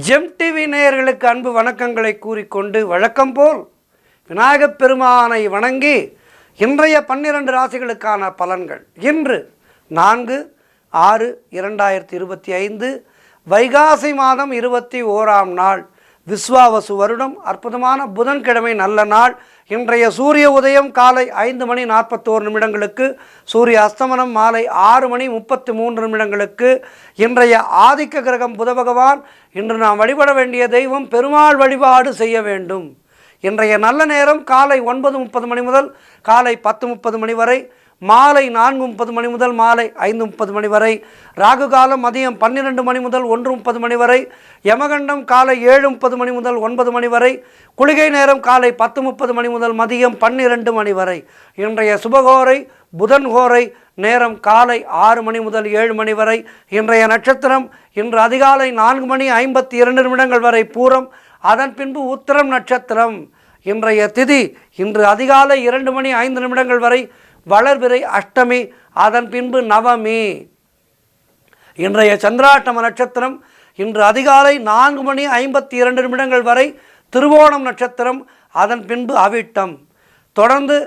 GeM TV நேயர்களுக்கு அன்பு வணக்கங்களை கூறிக்கொண்டு வழக்கம் போல் விநாயகப் பெருமானை வணங்கி இன்றைய 12 ராசிகளுக்கான பலன்கள் இன்று 4/6/2025 வைகாசி மாதம் 21ஆம் நாள் விஸ்வாவசு வருடம் அற்புதமான புதன்கிழமை நல்ல நாள். இன்றைய சூரிய உதயம் காலை 5:41 சூரிய அஸ்தமனம் மாலை 6:33 இன்றைய ஆதிக்க கிரகம் புத பகவான். இன்று நாம் வழிபட வேண்டிய தெய்வம் பெருமாள் வழிபாடு செய்ய வேண்டும். இன்றைய நல்ல நேரம் காலை 9:30 முதல் காலை 10:30 வரை, மாலை 4:30 முதல் மாலை 5:30 வரை, ராகு காலம் மதியம் 12 முதல் 1:30 வரை, யமகண்டம் காலை 7:30 முதல் 9 வரை, குளிகை நேரம் காலை 10:30 முதல் மதியம் 12 வரை. இன்றைய சுபகோரை புதன் கோரை நேரம் காலை 6 முதல் 7 வரை. இன்றைய நட்சத்திரம் இன்று அதிகாலை 4:52 வரை பூரம், அதன் பின்பு உத்திரம் நட்சத்திரம். இன்றைய திதி இன்று அதிகாலை 2:05 வரை வளர்பிறை அஷ்டமி, அதன் பின்பு நவமி. இன்றைய சந்திராஷ்டம நட்சத்திரம் இன்று அதிகாலை 4:52 வரை திருவோணம் நட்சத்திரம், அதன் பின்பு அவிட்டம். தொடர்ந்து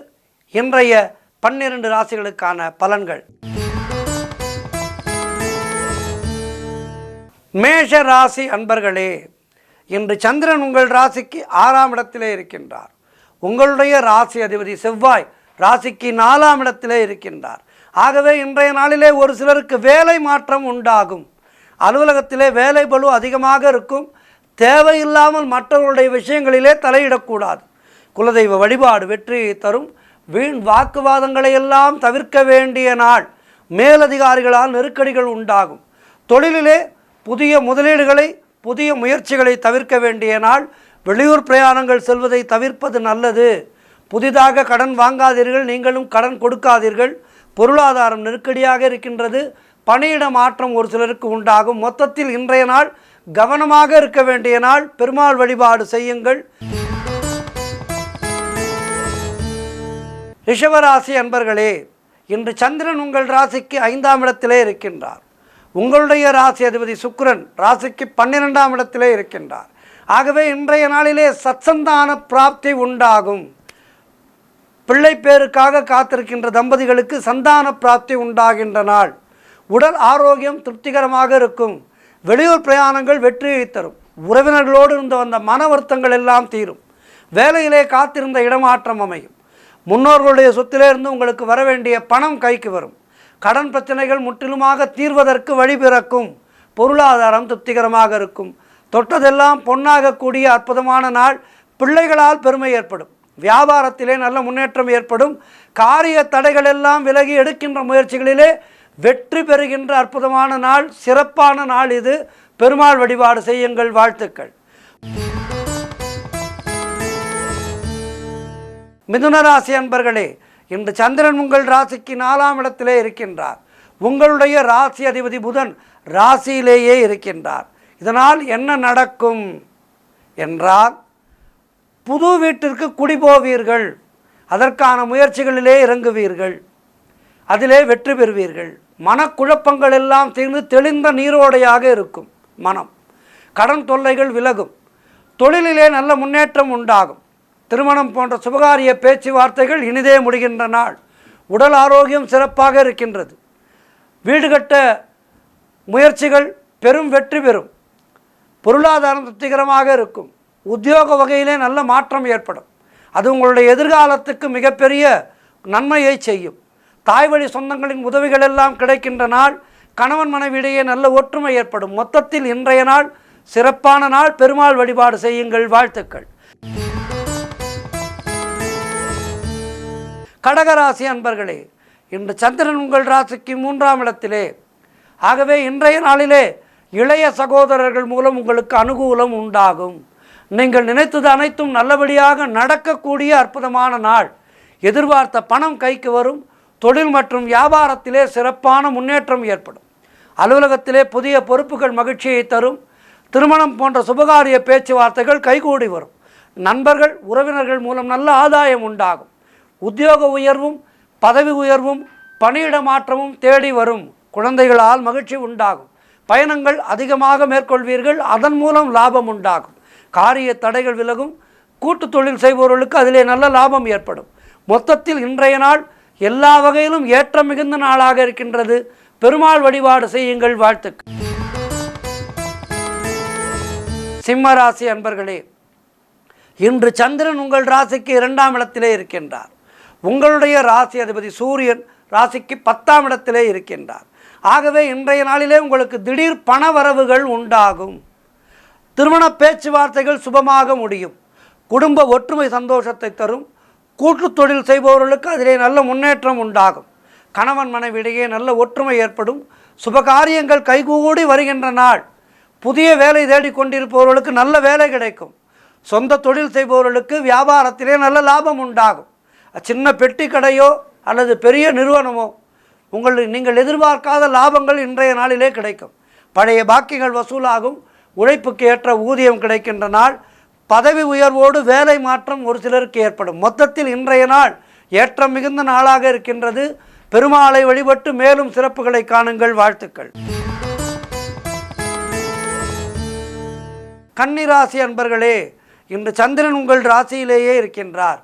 இன்றைய 12 ராசிகளுக்கான பலன்கள். மேஷ ராசி அன்பர்களே, இன்று சந்திரன் உங்கள் ராசிக்கு 6ஆம் இடத்திலே இருக்கின்றார். உங்களுடைய ராசி அதிபதி செவ்வாய் ராசிக்கு 4ஆம் இடத்திலே இருக்கின்றார். ஆகவே இன்றைய நாளிலே ஒரு சிலருக்கு வேலை மாற்றம் உண்டாகும். அலுவலகத்திலே வேலை பளு அதிகமாக இருக்கும். தேவையில்லாமல் மற்றவர்களுடைய விஷயங்களிலே தலையிடக்கூடாது. குலதெய்வ வழிபாடு வெற்றியை தரும். வீண் வாக்குவாதங்களை எல்லாம் தவிர்க்க வேண்டிய நாள். மேலதிகாரிகளால் நெருக்கடிகள் உண்டாகும். தொழிலிலே புதிய முதலீடுகளை புதிய முயற்சிகளை தவிர்க்க வேண்டிய நாள். வெளியூர் பிரயாணங்கள் செல்வதை தவிர்ப்பது நல்லது. புதிதாக கடன் வாங்காதீர்கள், நீங்களும் கடன் கொடுக்காதீர்கள். பொருளாதாரம் நெருக்கடியாக இருக்கின்றது. பணியிட மாற்றம் ஒரு சிலருக்கு உண்டாகும். மொத்தத்தில் இன்றைய நாள் கவனமாக இருக்க வேண்டிய நாள். பெருமாள் வழிபாடு செய்யுங்கள். ரிஷபராசி அன்பர்களே, இன்று சந்திரன் உங்கள் ராசிக்கு 5ஆம் இடத்திலே இருக்கின்றார். உங்களுடைய ராசி அதிபதி சுக்கிரன் ராசிக்கு 12ஆம் இடத்திலே இருக்கின்றார். ஆகவே இன்றைய நாளிலே சத்சந்தான பிராப்தி உண்டாகும். பிள்ளை பேருக்காக காத்திருக்கின்ற தம்பதிகளுக்கு சந்தான பிராப்தி உண்டாகின்ற நாள். உடல் ஆரோக்கியம் திருப்திகரமாக இருக்கும். வெளியூர் பிரயாணங்கள் வெற்றியை தரும். உறவினர்களோடு இருந்த வந்த மன வருத்தங்கள் எல்லாம் தீரும். வேலையிலே காத்திருந்த இடமாற்றம் அமையும். முன்னோர்களுடைய சொத்திலே இருந்து உங்களுக்கு வர வேண்டிய பணம் கைக்கு வரும். கடன் பிரச்சனைகள் முற்றிலுமாக தீர்வதற்கு வழி பிறக்கும். பொருளாதாரம் திருப்திகரமாக இருக்கும். தொட்டதெல்லாம் பொன்னாகக்கூடிய அற்புதமான நாள். பிள்ளைகளால் பெருமை ஏற்படும். வியாபாரத்திலே நல்ல முன்னேற்றம் ஏற்படும். காரிய தடைகள் எல்லாம் விலகி எடுக்கின்ற முயற்சிகளிலே வெற்றி பெறுகின்ற அற்புதமான நாள். சிறப்பான நாள் இது. பெருமாள் வழிபாடு செய்யுங்கள். வாழ்த்துக்கள். மிதுனராசி அன்பர்களே, இன்று சந்திரன் உங்கள் ராசிக்கு 4ஆம் இடத்திலே இருக்கின்றார். உங்களுடைய ராசி அதிபதி புதன் ராசியிலேயே இருக்கின்றார். இதனால் என்ன நடக்கும் என்றால், புது வீட்டிற்கு குடிபோவீர்கள். அதற்கான முயற்சிகளிலே இறங்குவீர்கள். அதிலே வெற்றி பெறுவீர்கள். மனக்குழப்பங்கள் எல்லாம் தீர்ந்து தெளிந்த நீரோடையாக இருக்கும் மனம். கடன் தொல்லைகள் விலகும். தொழிலிலே நல்ல முன்னேற்றம் உண்டாகும். திருமணம் போன்ற சுபகாரிய பேச்சுவார்த்தைகள் இனிதே முடிகின்ற நாள். உடல் ஆரோக்கியம் சிறப்பாக இருக்கின்றது. வீடு கட்ட முயற்சிகள் பெரும் வெற்றி பெறும். பொருளாதாரம் திருப்திகரமாக இருக்கும். உத்தியோக வகையிலே நல்ல மாற்றம் ஏற்படும். அது உங்களுடைய எதிர்காலத்துக்கு மிகப்பெரிய நன்மையை செய்யும். தாய் வழி சொந்தங்களின் உதவிகள் எல்லாம் கிடைக்கின்ற நாள். கணவன் மனைவியிடையே நல்ல ஒற்றுமை ஏற்படும். மொத்தத்தில் இன்றைய நாள் சிறப்பான நாள். பெருமாள் வழிபாடு செய்யுங்கள். வாழ்த்துக்கள். கடகராசி அன்பர்களே, இன்று சந்திரன் உங்கள் ராசிக்கு 3ஆம் இடத்திலே. ஆகவே இன்றைய நாளிலே இளைய சகோதரர்கள் மூலம் உங்களுக்கு அனுகூலம் உண்டாகும். நீங்கள் நினைத்தது அனைத்தும் நல்லபடியாக நடக்கக்கூடிய அற்புதமான நாள். எதிர்பார்த்த பணம் கைக்கு வரும். தொழில் மற்றும் வியாபாரத்திலே சிறப்பான முன்னேற்றம் ஏற்படும். அலுவலகத்திலே புதிய பொறுப்புகள் மகிழ்ச்சியை தரும். திருமணம் போன்ற சுபகாரிய பேச்சுவார்த்தைகள் கைகூடி வரும். நண்பர்கள் உறவினர்கள் மூலம் நல்ல ஆதாயம் உண்டாகும். உத்தியோக உயர்வும் பதவி உயர்வும் பணியிட மாற்றமும் தேடி வரும். குழந்தைகளால் மகிழ்ச்சி உண்டாகும். பயணங்கள் அதிகமாக மேற்கொள்வீர்கள், அதன் மூலம் லாபம் உண்டாகும். காரிய தடைகள் விலகும். கூட்டு தொழில் செய்பவர்களுக்கு அதிலே நல்ல லாபம் ஏற்படும். மொத்தத்தில் இன்றைய நாள் எல்லா வகையிலும் ஏற்றம் மிகுந்த நாளாக இருக்கின்றது. பெருமாள் வழிபாடு செய்யுங்கள். வாழ்த்துக்கள். சிம்ம ராசி அன்பர்களே, இன்று சந்திரன் உங்கள் ராசிக்கு 2ஆம் இடத்திலே இருக்கின்றார். உங்களுடைய ராசி அதிபதி சூரியன் ராசிக்கு 10ஆம் இடத்திலே இருக்கின்றார். ஆகவே இன்றைய நாளிலே உங்களுக்கு திடீர் பண வரவுகள் உண்டாகும். திருமண பேச்சுவார்த்தைகள் சுபமாக முடியும். குடும்ப ஒற்றுமை சந்தோஷத்தை தரும். கூட்டு தொழில் செய்பவர்களுக்கு அதிலே நல்ல முன்னேற்றம் உண்டாகும். கணவன் மனைவியிடையே நல்ல ஒற்றுமை ஏற்படும். சுபகாரியங்கள் கைகூடி வருகின்ற நாள். புதிய வேலை தேடிக்கொண்டிருப்பவர்களுக்கு நல்ல வேலை கிடைக்கும். சொந்த தொழில் செய்பவர்களுக்கு வியாபாரத்திலே நல்ல லாபம் உண்டாகும். சின்ன பெட்டி கடையோ அல்லது பெரிய நிறுவனமோ நீங்கள் எதிர்பார்க்காத லாபங்கள் இன்றைய நாளிலே கிடைக்கும். பழைய பாக்கிகள் வசூலாகும். உழைப்புக்கு ஏற்ற ஊதியம் கிடைக்கின்ற நாள். பதவி உயர்வோடு வேலை மாற்றம் ஒரு சிலருக்கு ஏற்படும். மொத்தத்தில் இன்றைய நாள் ஏற்றம் மிகுந்த நாளாக இருக்கின்றது. பெருமாளை வழிபட்டு மேலும் சிறப்புகளை காணுங்கள். வாழ்த்துக்கள். கன்னிராசி அன்பர்களே, இன்று சந்திரன் உங்கள் ராசியிலேயே இருக்கின்றார்.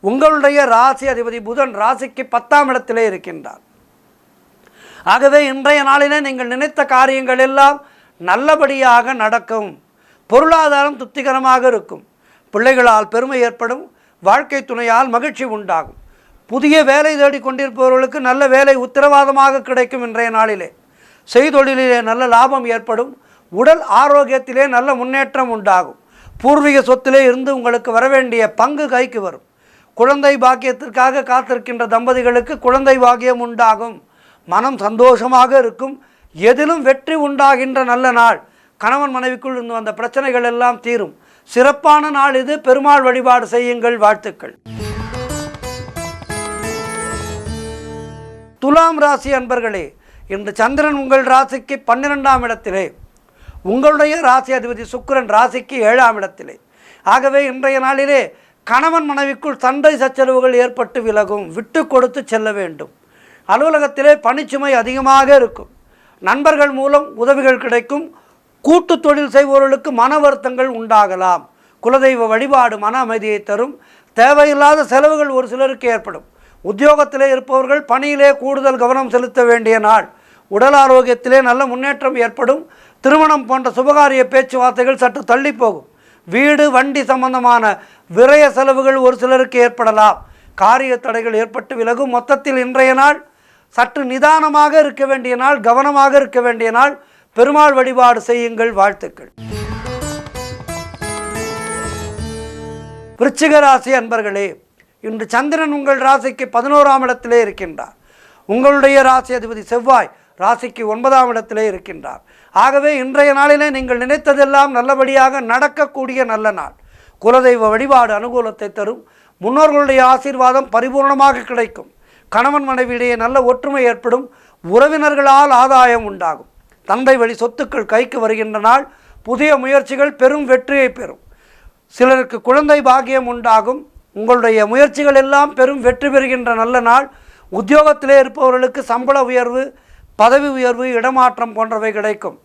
உங்களுடைய ராசி அதிபதி புதன் ராசிக்கு 10ஆம் இடத்திலே இருக்கின்றார். ஆகவே இன்றைய நாளிலே நீங்கள் நினைத்த காரியங்கள் எல்லாம் நல்லபடியாக நடக்கும். பொருளாதாரம் திருப்திகரமாக இருக்கும். பிள்ளைகளால் பெருமை ஏற்படும். வாழ்க்கை துணையால் மகிழ்ச்சி உண்டாகும். புதிய வேலை தேடிக்கொண்டிருப்பவர்களுக்கு நல்ல வேலை உத்தரவாதமாக கிடைக்கும். இன்றைய நாளிலே செய்தொழிலே நல்ல லாபம் ஏற்படும். உடல் ஆரோக்கியத்திலே நல்ல முன்னேற்றம் உண்டாகும். பூர்வீக சொத்திலே இருந்து உங்களுக்கு வரவேண்டிய பங்கு கைக்கு வரும். குழந்தை பாக்கியத்திற்காக காத்திருக்கின்ற தம்பதிகளுக்கு குழந்தை பாக்கியம் உண்டாகும். மனம் சந்தோஷமாக இருக்கும். எதிலும் வெற்றி உண்டாகின்ற நல்ல நாள். கணவன் மனைவிக்குள் இருந்து வந்த பிரச்சனைகள் எல்லாம் தீரும். சிறப்பான நாள் இது. பெருமாள் வழிபாடு செய்யுங்கள். வாழ்த்துக்கள். துலாம் ராசி அன்பர்களே, இன்று சந்திரன் உங்கள் ராசிக்கு 12ஆம் இடத்திலே, உங்களுடைய ராசி அதிபதி சுக்கிரன் ராசிக்கு 7ஆம் இடத்திலே. ஆகவே இன்றைய நாளிலே கணவன் மனைவிக்குள் சண்டை சச்சரவுகள் ஏற்பட்டு விலகும். விட்டு கொடுத்து செல்ல வேண்டும். அலுவலகத்திலே பணிச்சுமை அதிகமாக இருக்கும். நண்பர்கள் மூலம் உதவிகள் கிடைக்கும். கூட்டு தொழில் செய்பவர்களுக்கு மன வருத்தங்கள் உண்டாகலாம். குலதெய்வ வழிபாடு மன அமைதியை தரும். தேவையில்லாத செலவுகள் ஒரு சிலருக்கு ஏற்படும். உத்தியோகத்திலே இருப்பவர்கள் பணியிலே கூடுதல் கவனம் செலுத்த வேண்டிய நாள். உடல் ஆரோக்கியத்திலே நல்ல முன்னேற்றம் ஏற்படும். திருமணம் போன்ற சுபகாரிய பேச்சுவார்த்தைகள் சற்று தள்ளி போகும். வீடு வண்டி சம்பந்தமான விரய செலவுகள் ஒரு சிலருக்கு ஏற்படலாம். காரிய தடைகள் ஏற்பட்டு விலகும். மொத்தத்தில் இன்றைய நாள் சற்று நிதானமாக இருக்க வேண்டிய நாள். கவனமாக இருக்க வேண்டிய நாள். பெருமாள் வழிபாடு செய்யுங்கள். வாழ்த்துக்கள். விருச்சிக ராசி அன்பர்களே, இன்று சந்திரன் உங்கள் ராசிக்கு 11ஆம் இடத்திலே இருக்கின்றார். உங்களுடைய ராசி அதிபதி செவ்வாய் ராசிக்கு 9ஆம் இடத்திலே இருக்கின்றார். ஆகவே இன்றைய நாளிலே நீங்கள் நினைத்ததெல்லாம் நல்லபடியாக நடக்கக்கூடிய நல்ல நாள். குலதெய்வ வழிபாடு அனுகூலத்தை தரும். முன்னோர்களுடைய ஆசீர்வாதம் பரிபூர்ணமாக கிடைக்கும். கணவன் மனைவியிடையே நல்ல ஒற்றுமை ஏற்படும். உறவினர்களால் ஆதாயம் உண்டாகும். தந்தை வழி சொத்துக்கள் கைக்கு வருகின்ற நாள். புதிய முயற்சிகள் பெரும் வெற்றியை பெறும். சிலருக்கு குழந்தை பாக்கியம் உண்டாகும். உங்களுடைய முயற்சிகள் எல்லாம் பெரும் வெற்றி பெறுகின்ற நல்ல நாள். உத்தியோகத்திலே இருப்பவர்களுக்கு சம்பள உயர்வு, பதவி உயர்வு, இடமாற்றம் போன்றவை கிடைக்கும்.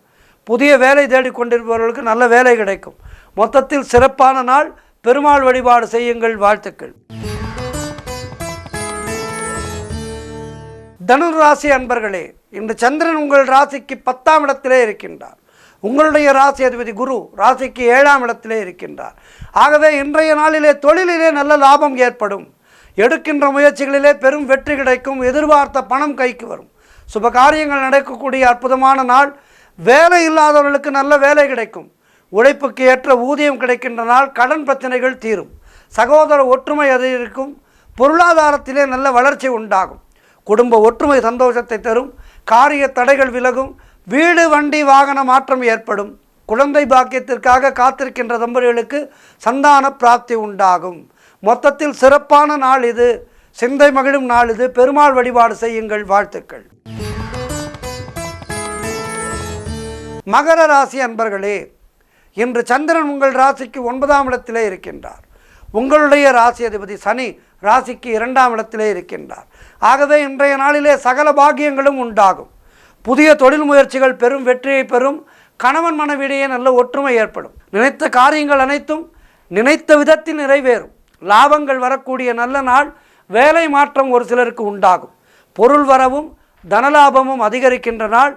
புதிய வேலை தேடிக்கொண்டிருப்பவர்களுக்கு நல்ல வேலை கிடைக்கும். மொத்தத்தில் சிறப்பான நாள். பெருமாள் வழிபாடு செய்யுங்கள். வாழ்த்துக்கள். தனுர் ராசி அன்பர்களே, இன்று சந்திரன் உங்கள் ராசிக்கு 10ஆம் இடத்திலே இருக்கின்றார். உங்களுடைய ராசி அதிபதி குரு ராசிக்கு 7ஆம் இடத்திலே இருக்கின்றார். ஆகவே இன்றைய நாளிலே தொழிலிலே நல்ல லாபம் ஏற்படும். எடுக்கின்ற முயற்சிகளிலே பெரும் வெற்றி கிடைக்கும். எதிர்பார்த்த பணம் கைக்கு வரும். சுப காரியங்கள் நடக்கக்கூடிய அற்புதமான நாள். வேலை இல்லாதவர்களுக்கு நல்ல வேலை கிடைக்கும். உழைப்புக்கு ஏற்ற ஊதியம் கிடைக்கின்ற நாள். கடன் பிரச்சனைகள் தீரும். சகோதர ஒற்றுமை அதிகரிக்கும். பொருளாதாரத்திலே நல்ல வளர்ச்சி உண்டாகும். குடும்ப ஒற்றுமை சந்தோஷத்தை தரும். காரிய தடைகள் விலகும். வீடு வண்டி வாகன மாற்றம் ஏற்படும். குழந்தை பாக்கியத்திற்காக காத்திருக்கின்ற தம்பதிகளுக்கு சந்தான பிராப்தி உண்டாகும். மொத்தத்தில் சிறப்பான நாள் இது. சிந்தை மகிழும் நாள் இது. பெருமாள் வழிபாடு செய்யுங்கள். வாழ்த்துக்கள். மகர ராசி அன்பர்களே, இன்று சந்திரன் உங்கள் ராசிக்கு 9ஆம் இடத்திலே இருக்கின்றார். உங்களுடைய ராசி அதிபதி சனி ராசிக்கு 2ஆம் இடத்திலே இருக்கின்றார். ஆகவே இன்றைய நாளிலே சகல பாக்கியங்களும் உண்டாகும். புதிய தொழில் முயற்சிகள் பெரும் வெற்றியை பெறும். கணவன் மனைவியிடையே நல்ல ஒற்றுமை ஏற்படும். நினைத்த காரியங்கள் அனைத்தும் நினைத்த விதத்தில் நிறைவேறும். லாபங்கள் வரக்கூடிய நல்ல நாள். வேலை மாற்றம் ஒரு சிலருக்கு உண்டாகும். பொருள் வரவும் தனலாபமும் அதிகரிக்கின்ற நாள்.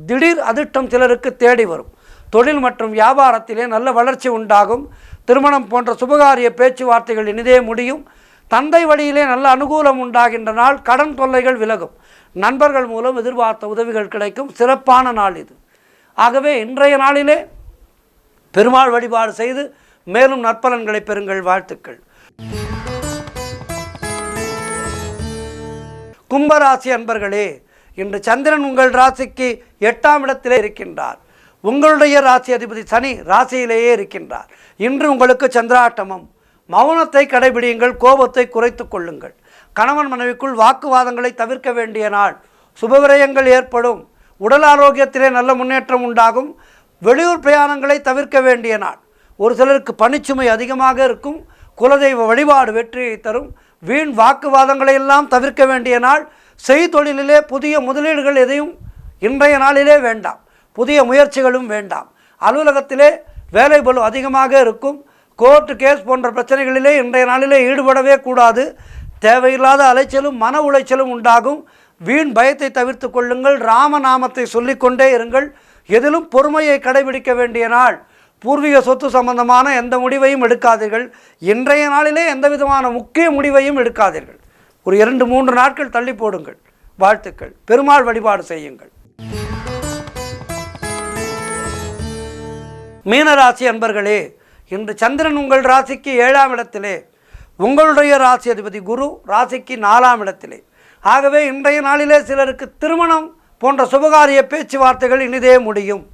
திடீர் அதிர்ஷ்டம் சிலருக்கு தேடி வரும். தொழில் மற்றும் வியாபாரத்திலே நல்ல வளர்ச்சி உண்டாகும். திருமணம் போன்ற சுபகாரிய பேச்சுவார்த்தைகள் இனிதே முடியும். தந்தை வழியிலே நல்ல அனுகூலம் உண்டாகின்ற நாள். கடன் தொல்லைகள் விலகும். நண்பர்கள் மூலம் எதிர்பார்த்த உதவிகள் கிடைக்கும். சிறப்பான நாள் இது. ஆகவே இன்றைய நாளிலே பெருமாள் வழிபாடு செய்து மேலும் நற்பலன்களை பெறுங்கள். வாழ்த்துக்கள். கும்பராசி அன்பர்களே, இன்று சந்திரன் உங்கள் ராசிக்கு 8ஆம் இடத்திலே இருக்கின்றார். உங்களுடைய ராசி அதிபதி சனி ராசியிலேயே இருக்கின்றார். இன்று உங்களுக்கு சந்திராட்டமம். மௌனத்தை கடைபிடியுங்கள். கோபத்தை குறைத்து கொள்ளுங்கள். கணவன் மனைவிக்குள் வாக்குவாதங்களை தவிர்க்க வேண்டிய நாள். சுபவிரயங்கள் ஏற்படும். உடல் ஆரோக்கியத்திலே நல்ல முன்னேற்றம் உண்டாகும். வெளியூர் பிரயாணங்களை தவிர்க்க வேண்டிய நாள். ஒரு சிலருக்கு பணிச்சுமை அதிகமாக இருக்கும். குலதெய்வ வழிபாடு வெற்றியை தரும். வீண் வாக்குவாதங்களை எல்லாம் தவிர்க்க வேண்டிய நாள். செய்தொழிலிலே புதிய முதலீடுகள் எதையும் இன்றைய நாளிலே வேண்டாம். புதிய முயற்சிகளும் வேண்டாம். அலுவலகத்திலே வேலை பளு அதிகமாக இருக்கும். கோர்ட்டு கேஸ் போன்ற பிரச்சனைகளிலே இன்றைய நாளிலே ஈடுபடவே கூடாது. தேவையில்லாத அலைச்சலும் மன உளைச்சலும் உண்டாகும். வீண் பயத்தை தவிர்த்து கொள்ளுங்கள். ராமநாமத்தை சொல்லிக்கொண்டே இருங்கள். எதிலும் பொறுமையை கடைபிடிக்க வேண்டிய நாள். பூர்வீக சொத்து சம்பந்தமான எந்த முடிவையும் எடுக்காதீர்கள். இன்றைய நாளிலே எந்த விதமான முக்கிய முடிவையும் எடுக்காதீர்கள். ஒரு 2-3 நாட்கள் தள்ளி போடுங்கள். வாழ்த்துக்கள். பெருமாள் வழிபாடு செய்யுங்கள். மீனராசி அன்பர்களே, இன்று சந்திரன் உங்கள் ராசிக்கு 7ஆம் இடத்திலே, உங்களுடைய ராசி அதிபதி குரு ராசிக்கு 4ஆம் இடத்திலே. ஆகவே இன்றைய நாளிலே சிலருக்கு திருமணம் போன்ற சுபகாரிய பேச்சுவார்த்தைகள் இனிதே முடியும்.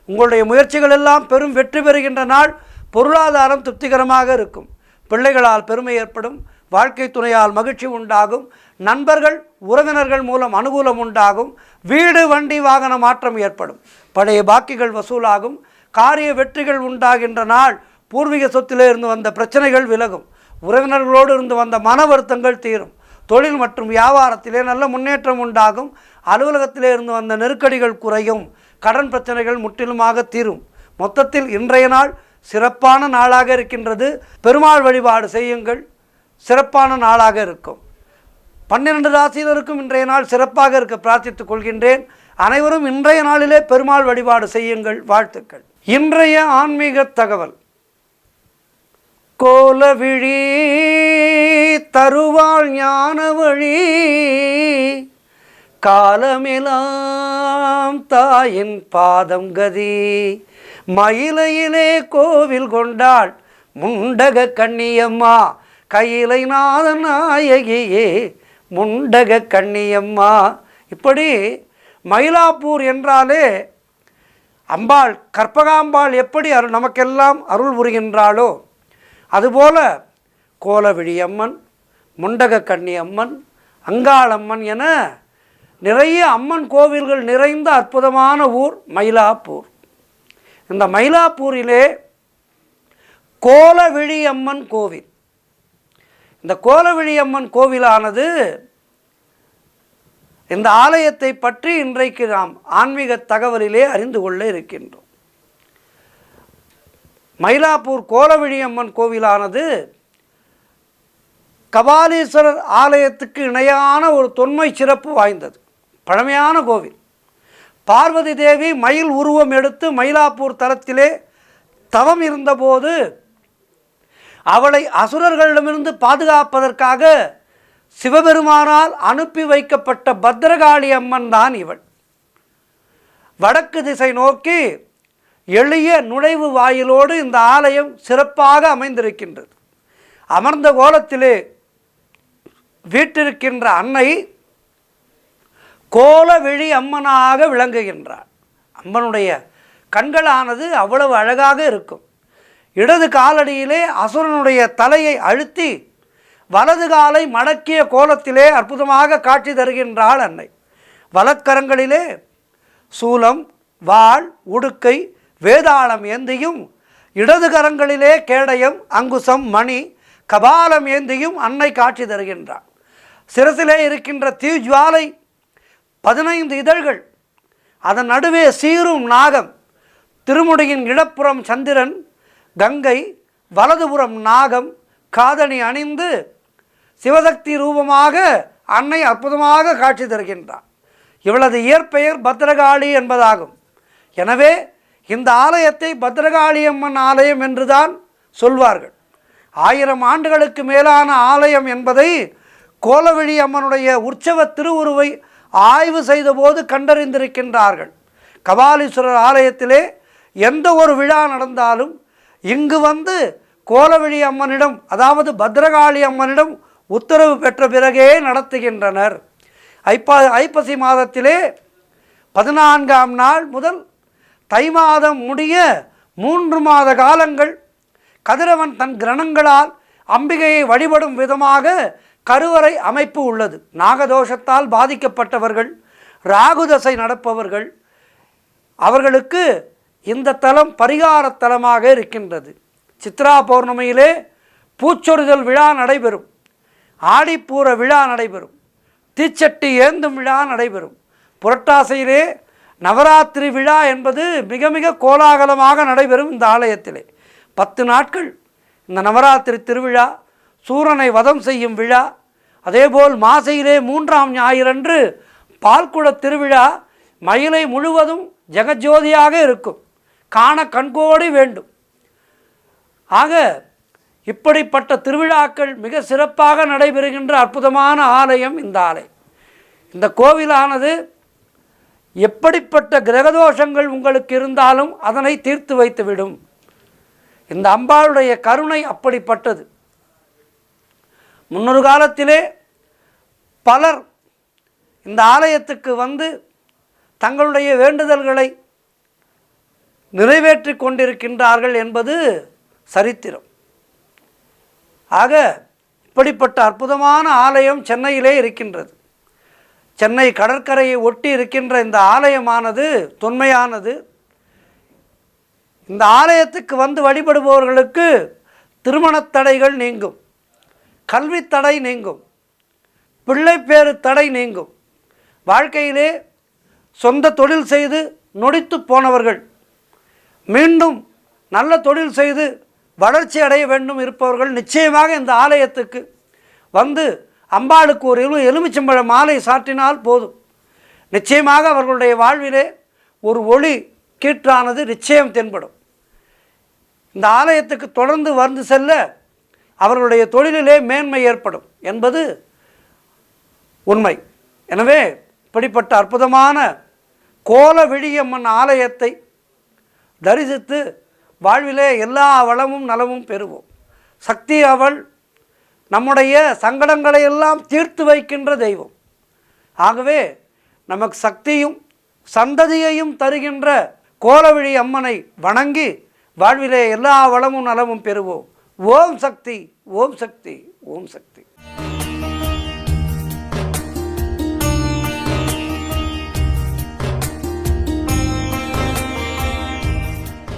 உங்களுடைய முயற்சிகள் எல்லாம் பெரும் வெற்றி பெறுகின்ற நாள். பொருளாதாரம் திருப்திகரமாக இருக்கும். பிள்ளைகளால் பெருமை ஏற்படும். வாழ்க்கை துணையால் மகிழ்ச்சி உண்டாகும். நண்பர்கள் உறவினர்கள் மூலம் அனுகூலம் உண்டாகும். வீடு வண்டி வாகன மாற்றம் ஏற்படும். பழைய பாக்கிகள் வசூலாகும். காரிய வெற்றிகள் உண்டாகின்ற நாள். பூர்வீக சொத்திலே இருந்து வந்த பிரச்சனைகள் விலகும். உறவினர்களோடு இருந்து வந்த மன வருத்தங்கள் தீரும். தொழில் மற்றும் வியாபாரத்திலே நல்ல முன்னேற்றம் உண்டாகும். அலுவலகத்திலே இருந்து வந்த நெருக்கடிகள் குறையும். கடன் பிரச்சனைகள் முற்றிலுமாக தீரும். மொத்தத்தில் இன்றைய நாள் சிறப்பான நாளாக இருக்கின்றது. பெருமாள் வழிபாடு செய்யுங்கள். சிறப்பான நாளாக இருக்கும். 12 ராசியினருக்கும் இன்றைய நாள் சிறப்பாக இருக்க பிரார்த்தித்துக் கொள்கின்றேன். அனைவரும் இன்றைய நாளிலே பெருமாள் வழிபாடு செய்யுங்கள். வாழ்த்துக்கள். இன்றைய ஆன்மீக தகவல். கோலவிழி தருவாள் ஞான வழி, காலமெல்லாம் தாயின் பாதம் கதி, மயிலையிலே கோவில் கொண்டாள் முண்டக கண்ணியம்மா, கையிலை நாத நாயகியே முண்டக கண்ணியம்மா. இப்படி மயிலாப்பூர் என்றாலே அம்பாள் கற்பகாம்பாள் எப்படி நமக்கெல்லாம் அருள் புரிகின்றாளோ அதுபோல கோலவிழியம்மன், முண்டக கண்ணியம்மன், அங்காளம்மன் என நிறைய அம்மன் கோவில்கள் நிறைந்த அற்புதமான ஊர் மயிலாப்பூர். இந்த மயிலாப்பூரிலே கோலவிழியம்மன் கோவில். இந்த கோலவிழியம்மன் கோவிலானது, இந்த ஆலயத்தை பற்றி இன்றைக்கு நாம் ஆன்மீக தகவலிலே அறிந்து கொள்ள இருக்கின்றோம். மயிலாப்பூர் கோலவிழியம்மன் கோவிலானது கபாலீஸ்வரர் ஆலயத்துக்கு இணையான ஒரு தொன்மை சிறப்பு வாய்ந்தது. பழமையான கோவில். பார்வதி தேவி மயில் உருவம் எடுத்து மயிலாப்பூர் தலத்திலே தவம் இருந்தபோது அவளை அசுரர்களிடமிருந்து பாதுகாப்பதற்காக சிவபெருமானால் அனுப்பி வைக்கப்பட்ட பத்ரகாளி அம்மன் தான் இவள். வடக்கு திசை நோக்கி எளிய நுழைவு வாயிலோடு இந்த ஆலயம் சிறப்பாக அமைந்திருக்கின்றது. அமர்ந்த கோலத்திலே வீற்றிருக்கின்ற அன்னை கோலவிழி அம்மனாக விளங்குகின்றார். அம்மனுடைய கண்களானது அவ்வளவு அழகாக இருக்கும். இடது காலடியிலே அசுரனுடைய தலையை அழுத்தி வலது காலை மடக்கிய கோலத்திலே அற்புதமாக காட்சி தருகின்றாள் அன்னை. வலக்கரங்களிலே சூலம், வாள், உடுக்கை, வேதாளம் ஏந்தியும், இடது கரங்களிலே கேடயம், அங்குசம், மணி, கபாலம் ஏந்தியும் அன்னை காட்சி தருகின்றாள். சிரசிலே இருக்கின்ற தீஜ்வாலை 15 இதழ்கள் அதன் நடுவே சீரும் நாகம், திருமுடியின் இடப்புறம் சந்திரன், கங்கை, வலதுபுறம் நாகம், காதணி அணிந்து சிவசக்தி ரூபமாக அன்னை அற்புதமாக காட்சி தருகின்றார். இவளது இயற்பெயர் பத்ரகாளி என்பதாகும். எனவே இந்த ஆலயத்தை பத்ரகாளியம்மன் ஆலயம் என்றுதான் சொல்வார்கள். 1000 ஆண்டுகளுக்கு மேலான ஆலயம் என்பதை கோலவிழி அம்மனுடைய உற்சவ திருவுருவை ஆய்வு செய்தபோது கண்டறிந்திருக்கின்றார்கள். கபாலீஸ்வரர் ஆலயத்திலே எந்த ஒரு விழா நடந்தாலும் இங்கு வந்து கோலவிழி அம்மனிடம், அதாவது பத்ரகாளி அம்மனிடம் உத்தரவு பெற்ற பிறகே நடத்துகின்றனர். ஐப்பசி மாதத்திலே 14ஆம் நாள் முதல் தை மாதம் முடிய 3 மாத காலங்கள் கதிரவன் தன் கிரணங்களால் அம்பிகையை வழிபடும் விதமாக கருவறை அமைப்பு உள்ளது. நாகதோஷத்தால் பாதிக்கப்பட்டவர்கள், ராகுதசை நடப்பவர்கள், அவர்களுக்கு இந்த தலம் பரிகார தலமாக இருக்கின்றது. சித்ரா பௌர்ணமியிலே பூச்சொரிதல் விழா நடைபெறும், ஆடிப்பூர விழா நடைபெறும், தீச்சட்டி ஏந்தும் விழா நடைபெறும். புரட்டாசியிலே நவராத்திரி விழா என்பது மிக மிக கோலாகலமாக நடைபெறும். இந்த ஆலயத்திலே 10 நாட்கள் இந்த நவராத்திரி திருவிழா, சூரனை வதம் செய்யும் விழா, அதேபோல் மாசையிலே 3ஆம் ஞாயிறன்று பால்குட திருவிழா மயிலை முழுவதும் ஜெகஜோதியாக இருக்கும். காண கண்கோடி வேண்டும். ஆக இப்படிப்பட்ட திருவிழாக்கள் மிக சிறப்பாக நடைபெறுகின்ற அற்புதமான ஆலயம் இந்த ஆலயம். இந்த கோவிலானது எப்படிப்பட்ட கிரகதோஷங்கள் உங்களுக்கு இருந்தாலும் அதனை தீர்த்து வைத்துவிடும். இந்த அம்பாளுடைய கருணை அப்படிப்பட்டது. முன்னொரு காலத்திலே பலர் இந்த ஆலயத்துக்கு வந்து தங்களுடைய வேண்டுதல்களை நிறைவேற்றி கொண்டிருக்கின்றார்கள் என்பது சரித்திரம். ஆக இப்படிப்பட்ட அற்புதமான ஆலயம் சென்னையிலே இருக்கின்றது. சென்னை கடற்கரையை ஒட்டி இருக்கின்ற இந்த ஆலயமானது தொன்மையானது. இந்த ஆலயத்துக்கு வந்து வழிபடுபவர்களுக்கு திருமணத் தடைகள் நீங்கும், கல்வி தடை நீங்கும், பிள்ளைப்பேறு தடை நீங்கும். வாழ்க்கையிலே சொந்த தொழில் செய்து நொடித்து போனவர்கள், மீண்டும் நல்ல தொழில் செய்து வளர்ச்சி அடைய வேண்டும் இருப்பவர்கள் நிச்சயமாக இந்த ஆலயத்துக்கு வந்து அம்பாளுக்கு ஒரு எலுமிச்சம்பழ மாலை சாற்றினால் போதும். நிச்சயமாக அவர்களுடைய வாழ்விலே ஒரு ஒளி கீற்றானது நிச்சயம் தென்படும். இந்த ஆலயத்துக்கு தொடர்ந்து வந்து செல்ல அவர்களுடைய தொழிலிலே மேன்மை ஏற்படும் என்பது உண்மை. எனவே இப்படிப்பட்ட அற்புதமான கோலவிழியம்மன் ஆலயத்தை தரிசித்து வாழ்விலே எல்லா வளமும் நலமும் பெறுவோம். சக்தி அவள் நம்முடைய சங்கடங்களை எல்லாம் தீர்த்து வைக்கின்ற தெய்வம். ஆகவே நமக்கு சக்தியும் சந்ததியையும் தருகின்ற கோலவிழி அம்மனை வணங்கி வாழ்விலே எல்லா வளமும் நலமும் பெறுவோம். ஓம் சக்தி, ஓம் சக்தி, ஓம் சக்தி.